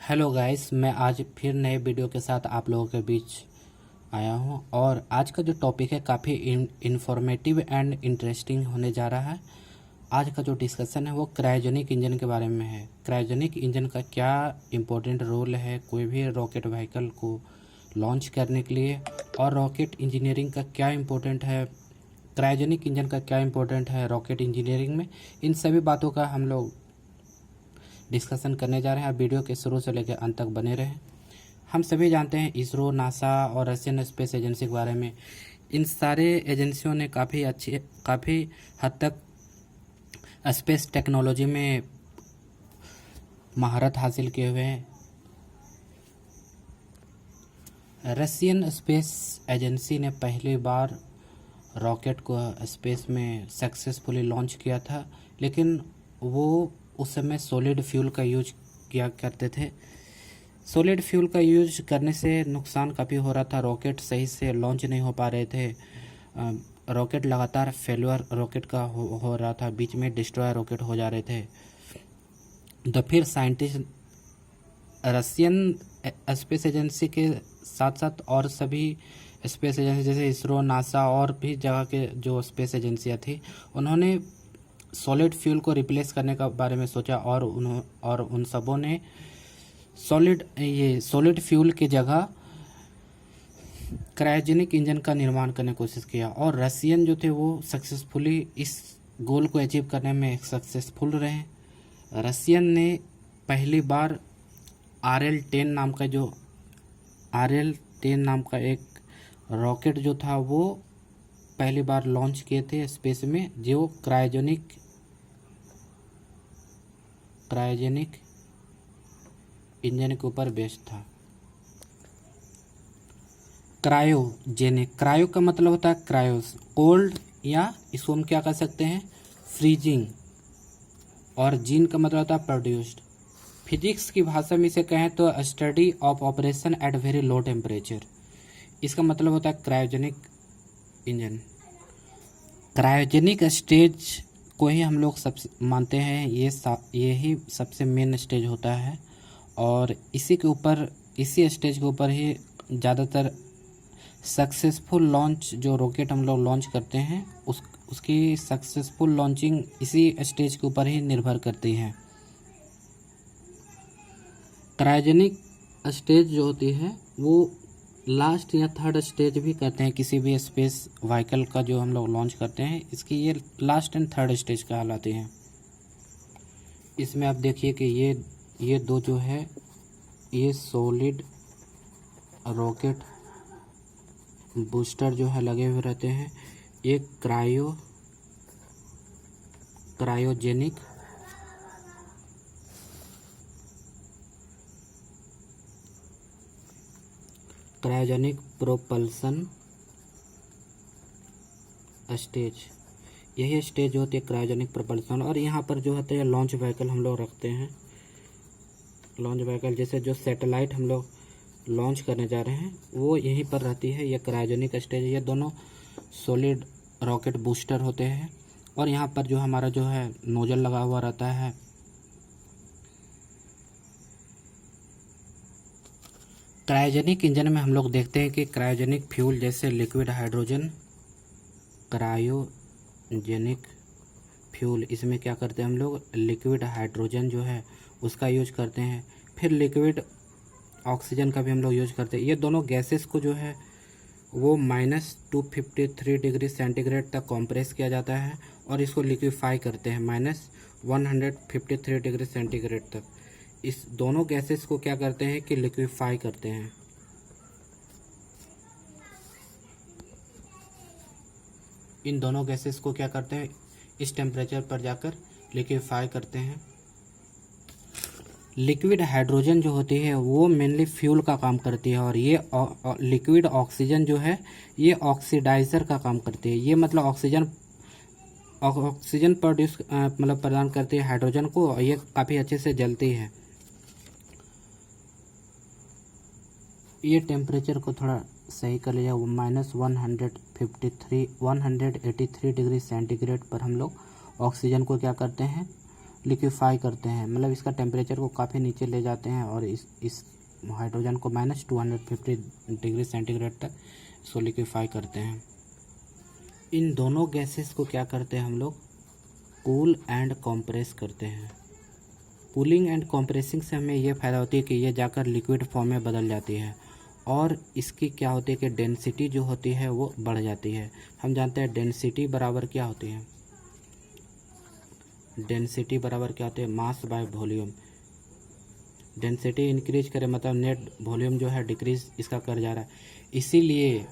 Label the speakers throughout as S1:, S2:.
S1: Hello guys, मैं आज फिर नए वीडियो के साथ आप लोगों के बीच आया हूं और आज का जो टॉपिक है काफ़ी इंफॉर्मेटिव एंड इंटरेस्टिंग होने जा रहा है। आज का जो डिस्कशन है वो क्रायोजेनिक इंजन के बारे में है। क्रायोजेनिक इंजन का क्या इम्पोर्टेंट रोल है कोई भी रॉकेट व्हीकल को लॉन्च करने के लिए, और रॉकेट इंजीनियरिंग का क्या इम्पोर्टेंट है, क्रायोजेनिक इंजन का क्या इम्पोर्टेंट है रॉकेट इंजीनियरिंग में, इन सभी बातों का हम लोग डिस्कशन करने जा रहे हैं। आप वीडियो के शुरू से लेकर अंत तक बने रहें। हम सभी जानते हैं इसरो, नासा और रशियन स्पेस एजेंसी के बारे में। इन सारे एजेंसियों ने काफ़ी हद तक स्पेस टेक्नोलॉजी में महारत हासिल किए हुए हैं। रशियन स्पेस एजेंसी ने पहली बार रॉकेट को स्पेस में सक्सेसफुली लॉन्च किया था, लेकिन वो उस समय सॉलिड फ्यूल का यूज किया करते थे। सॉलिड फ्यूल का यूज करने से नुकसान काफ़ी हो रहा था, रॉकेट सही से लॉन्च नहीं हो पा रहे थे। रॉकेट लगातार फेल्यूर रॉकेट का हो रहा था, बीच में डिस्ट्रॉय रॉकेट हो जा रहे थे। तो फिर साइंटिस्ट रशियन स्पेस एजेंसी के साथ साथ और सभी स्पेस एजेंसी जैसे इसरो, नासा और भी जगह के जो स्पेस एजेंसियाँ थी, उन्होंने सॉलिड फ्यूल को रिप्लेस करने का बारे में सोचा और उन सबों ने सॉलिड फ्यूल की जगह क्रायोजेनिक इंजन का निर्माण करने की कोशिश किया। और रशियन जो थे वो सक्सेसफुली इस गोल को अचीव करने में सक्सेसफुल रहे। रशियन ने पहली बार RL-10 नाम का एक रॉकेट जो था वो पहली बार लॉन्च किए थे स्पेस में, जो क्रायोजेनिक इंजन के ऊपर बेस्ड था। क्रायो का मतलब होता है क्रायोस, कोल्ड, या इसको हम क्या कर सकते हैं, फ्रीजिंग, और जीन का मतलब होता है प्रोड्यूस्ड। फिजिक्स की भाषा में इसे कहें तो study of operation at very low temperature. इसका मतलब होता है क्रायोजेनिक इंजन। क्रायोजेनिक स्टेज को ही हम लोग सब मानते हैं, ये ही सबसे मेन स्टेज होता है, और इसी स्टेज के ऊपर ही ज़्यादातर सक्सेसफुल लॉन्च जो रॉकेट हम लोग लॉन्च करते हैं उसकी सक्सेसफुल लॉन्चिंग इसी स्टेज के ऊपर ही निर्भर करती है। क्रायोजेनिक स्टेज जो होती है वो लास्ट या थर्ड स्टेज भी कहते हैं किसी भी स्पेस व्हीकल का जो हम लोग लॉन्च करते हैं, इसकी ये लास्ट एंड थर्ड स्टेज कहलाती हैं। इसमें आप देखिए कि ये दो जो है ये सॉलिड रॉकेट बूस्टर जो है लगे हुए रहते हैं। एक क्रायोजेनिक प्रोपल्सन स्टेज, यही स्टेज होती है क्रायोजेनिक प्रोपल्सन। और यहाँ पर जो होता है लॉन्च व्हीकल हम लोग रखते हैं। लॉन्च व्हीकल जैसे जो सैटेलाइट हम लोग लॉन्च करने जा रहे हैं वो यहीं पर रहती है, ये क्रायोजेनिक स्टेज। ये दोनों सॉलिड रॉकेट बूस्टर होते हैं, और यहाँ पर जो हमारा जो है नोजल लगा हुआ रहता है। क्रायोजेनिक इंजन में हम लोग देखते हैं कि क्रायोजेनिक फ्यूल जैसे लिक्विड हाइड्रोजन, क्रायोजेनिक फ्यूल, इसमें क्या करते हैं हम लोग, लिक्विड हाइड्रोजन जो है उसका यूज करते हैं। फिर लिक्विड ऑक्सीजन का भी हम लोग यूज करते हैं। ये दोनों गैसेस को जो है वो -253 डिग्री सेंटीग्रेड तक कॉम्प्रेस किया जाता है और इसको लिक्विफाई करते हैं -153 डिग्री सेंटीग्रेड तक। इस दोनों गैसेस को क्या करते हैं कि लिक्विफाई करते हैं। इन दोनों गैसेस को क्या करते हैं, इस टेम्परेचर पर जाकर लिक्विफाई करते हैं। लिक्विड हाइड्रोजन जो होती है वो मेनली फ्यूल का काम करती है, और ये लिक्विड ऑक्सीजन जो है ये ऑक्सीडाइजर का काम करती है। ये मतलब ऑक्सीजन प्रोड्यूस मतलब प्रदान करती है हाइड्रोजन को, और ये काफ़ी अच्छे से जलती है। ये टेम्परेचर को थोड़ा सही कर लिया, वो -183 डिग्री सेंटीग्रेड पर हम लोग ऑक्सीजन को क्या करते हैं, लिक्विफाई करते हैं, मतलब इसका टेम्परेचर को काफ़ी नीचे ले जाते हैं और इस हाइड्रोजन को -250 डिग्री सेंटीग्रेड तक इसको लिक्विफाई करते हैं। इन दोनों गैसेस को क्या करते हैं हम लोग, कूल एंड कंप्रेस करते हैं। कूलिंग एंड कंप्रेसिंग से हमें ये फ़ायदा होती है कि ये जाकर लिक्विड फॉर्म में बदल जाती है और इसकी क्या होती है कि डेंसिटी जो होती है वो बढ़ जाती है। हम जानते हैं डेंसिटी बराबर क्या होती है, डेंसिटी बराबर क्या होती है, mass by volume. Density increase करे मतलब नेट वॉल्यूम जो है डिक्रीज इसका कर जा रहा है। इसीलिए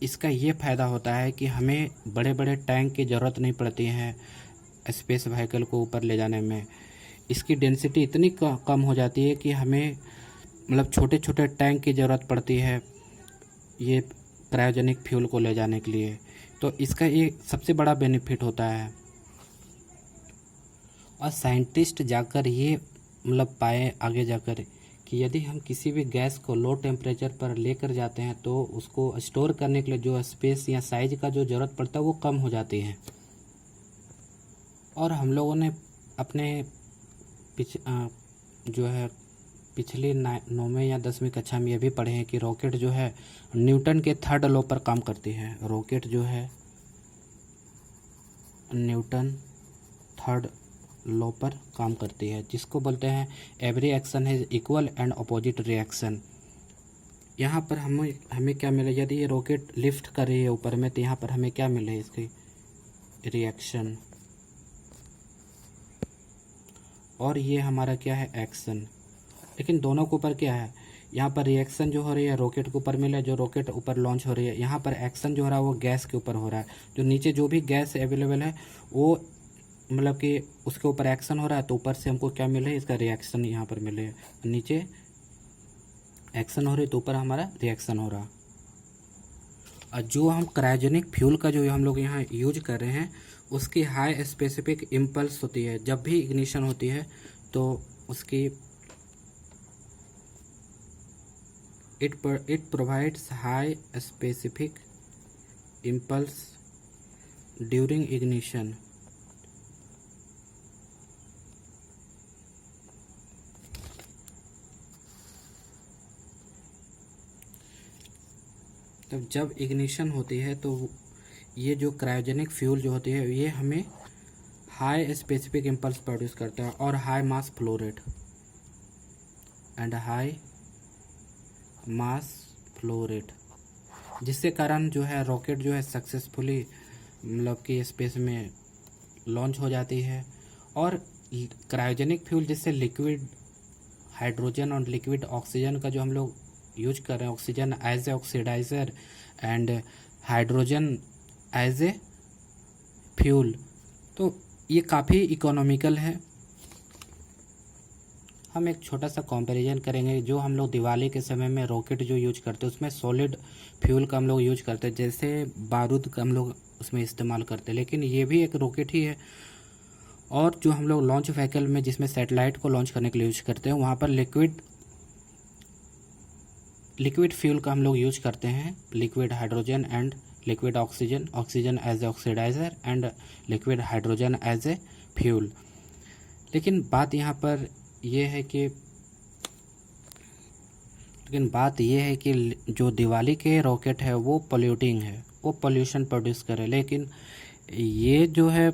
S1: इसका ये फ़ायदा होता है कि हमें बड़े बड़े टैंक की ज़रूरत नहीं पड़ती है स्पेस व्हीकल को ऊपर ले जाने में। इसकी डेंसिटी इतनी कम हो जाती है कि हमें मतलब छोटे छोटे टैंक की ज़रूरत पड़ती है ये क्रायोजेनिक फ्यूल को ले जाने के लिए। तो इसका ये सबसे बड़ा बेनिफिट होता है। और साइंटिस्ट जाकर ये मतलब पाए आगे जाकर कि यदि हम किसी भी गैस को लो टेम्परेचर पर लेकर जाते हैं तो उसको स्टोर करने के लिए जो स्पेस या साइज का जो ज़रूरत पड़ता है वो कम हो जाती है। और हम लोगों ने अपने जो है पिछली 9वीं या 10वीं कक्षा में ये भी पढ़े हैं कि रॉकेट जो है न्यूटन के थर्ड लॉ पर काम करती है। रॉकेट जो है न्यूटन थर्ड लॉ पर काम करती है, जिसको बोलते हैं एवरी एक्शन है इक्वल एंड अपोजिट रिएक्शन। यहाँ पर हमें क्या मिले, यदि ये रॉकेट लिफ्ट कर रही है ऊपर में तो यहाँ पर हमें क्या मिले, इसकी रिएक्शन, और ये हमारा क्या है एक्शन। लेकिन दोनों के ऊपर क्या है, यहाँ पर रिएक्शन जो हो रही है रॉकेट के ऊपर मिला, जो रॉकेट ऊपर लॉन्च हो रही है। यहाँ पर एक्शन जो हो रहा है वो गैस के ऊपर हो रहा है। जो नीचे जो भी गैस अवेलेबल है वो मतलब कि उसके ऊपर एक्शन हो रहा है, तो ऊपर से हमको क्या मिले, इसका रिएक्शन यहाँ पर मिले। नीचे एक्शन हो रही तो ऊपर हमारा रिएक्शन हो रहा। और जो हम क्रायोजेनिक फ्यूल का जो हम लोग यहाँ यूज कर रहे हैं उसकी हाई स्पेसिफिक इम्पल्स होती है। जब भी इग्निशन होती है तो उसकी it provides high specific impulse during ignition. तब जब इग्निशन होती है तो ये जो क्रायोजेनिक फ्यूल जो होती है ये हमें हाई स्पेसिफिक इम्पल्स प्रोड्यूस करता है और high mass flow rate and high mass flow rate, जिसके कारण जो है रॉकेट जो है सक्सेसफुली मतलब कि स्पेस में लॉन्च हो जाती है। और क्रायोजेनिक फ्यूल जिससे लिक्विड हाइड्रोजन और लिक्विड ऑक्सीजन का जो हम लोग यूज कर रहे हैं, oxygen as a oxidizer and hydrogen as a fuel, तो ये काफ़ी इकोनॉमिकल है। हम एक छोटा सा कंपैरिजन करेंगे। जो हम लोग दिवाली के समय में रॉकेट जो यूज करते हैं उसमें सॉलिड फ्यूल का हम लोग यूज करते हैं, जैसे बारूद का हम लोग उसमें इस्तेमाल करते हैं, लेकिन ये भी एक रॉकेट ही है। और जो हम लोग लॉन्च व्हीकल में जिसमें सैटेलाइट को लॉन्च करने के लिए यूज करते हैं वहाँ पर लिक्विड फ्यूल का हम लोग यूज करते हैं, liquid hydrogen and liquid oxygen, oxygen as a oxidizer and liquid hydrogen as a fuel. लेकिन बात यहाँ पर यह है कि जो दिवाली के रॉकेट है वो पोल्यूटिंग है, वो पोल्यूशन प्रोड्यूस करे। लेकिन ये जो है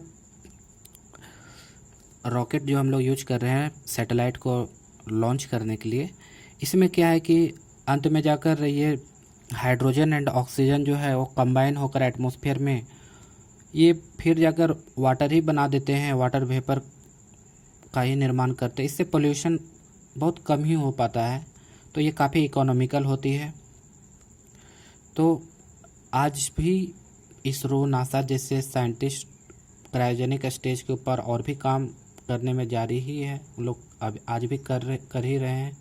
S1: रॉकेट जो हम लोग यूज कर रहे हैं सैटेलाइट को लॉन्च करने के लिए, इसमें क्या है कि अंत में जाकर ये हाइड्रोजन एंड ऑक्सीजन जो है वो कंबाइन होकर एटमॉस्फेयर में ये फिर जाकर वाटर ही बना देते हैं, वाटर वेपर का ही निर्माण करते हैं। इससे पोल्यूशन बहुत कम ही हो पाता है, तो ये काफ़ी इकोनॉमिकल होती है। तो आज भी इसरो, नासा जैसे साइंटिस्ट क्रायोजेनिक स्टेज के ऊपर और भी काम करने में जारी ही है, हम लोग अब आज भी कर ही रहे हैं।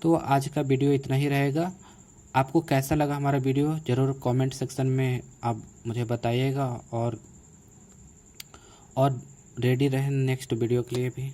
S1: तो आज का वीडियो इतना ही रहेगा। आपको कैसा लगा हमारा वीडियो ज़रूर कमेंट सेक्शन में आप मुझे बताइएगा, और रेडी रहें नेक्स्ट वीडियो के लिए भी।